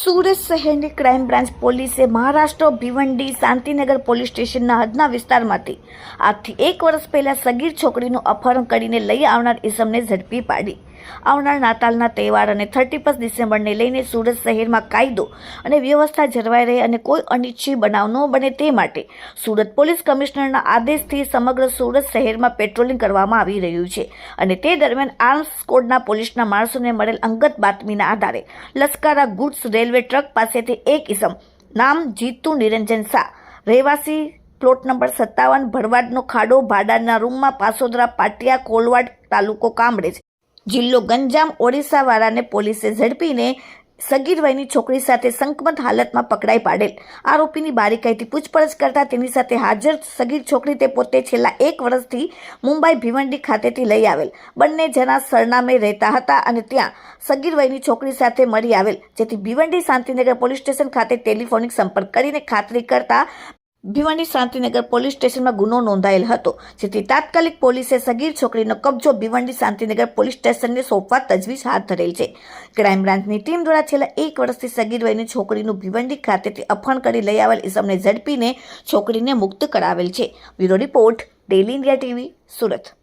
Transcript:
સુરત શહેરની crime branch પોલીસે Maharashtra Bhiwandi Shantinagar police સ્ટેશનના હદના વિસ્તારમાંથી આજથી 1 વર્ષ પહેલા સગીર છોકરીનું અપહરણ કરીને લઈ આવનાર ઇસમને ઝડપી પાડી. આવનાર નાતાલના તહેવાર અને 31 ડિસેમ્બરને લઈને સુરત શહેરમાં કાયદો અને વ્યવસ્થા જળવાઈ રહે અને કોઈ અનિચ્છનીય બનાવ ન બને તે માટે સુરત પોલીસ કમિશનરના આદેશથી સમગ્ર સુરત શહેરમાં પેટ્રોલિંગ કરવામાં આવી રહ્યું છે. અને તે દરમિયાન આર્મ્સ સ્કોડના પોલીસના માણસોને મળેલ અંગત બાતમીના આધારે લશ્કરા ગુડ્સ રેલવે ટ્રક પાસેથી એક ઇસમ નામ જીતુ નિરંજન શાહ રહેવાસી પ્લોટ નંબર 57 ભરવાડનો ખાડો ભાડાના રૂમમાં પાસોદરા પાટિયા કોલવાડ તાલુકો કામરેજ જિલ્લો ગંજામ ઓડિશાવાળાને પોલીસે ઝડપીને સગીર વયની છોકરી સાથે શંકમત હાલતમાં પકડાઈ પાડેલ. આરોપીની બારીકાઈથી પૂછપરછ કરતા તેની સાથે હાજર સગીર છોકરી તે પોતે છેલ્લા 1 વર્ષથી મુંબઈ ભિવંડી ખાતેથી લઈ આવેલ. બંને જણા સરનામે રહેતા હતા અને ત્યાં સગીર વયની છોકરી સાથે મળી આવેલ, જેથી ભિવંડી શાંતિનગર પોલીસ સ્ટેશન ખાતે ટેલિફોનિક સંપર્ક કરીને ખાતરી કરતા ભિવંડી શાંતિનગર પોલીસ સ્ટેશનમાં ગુનો નોંધાયેલ હતો, જેથી તાત્કાલિક પોલીસે સગીર છોકરીનો કબજો ભિવંડી શાંતિનગર પોલીસ સ્ટેશનને સોંપવા તજવીજ હાથ ધરેલ છે. ક્રાઇમ બ્રાન્ચની ટીમ દ્વારા છેલ્લા 1 વર્ષથી સગીર વયની છોકરીનું ભિવંડી ખાતેથી અપહરણ કરી લઈ આવેલ ઇસમને ઝડપીને છોકરીને મુક્ત કરાવેલ છે. Bureau report, daily India TV, Surat.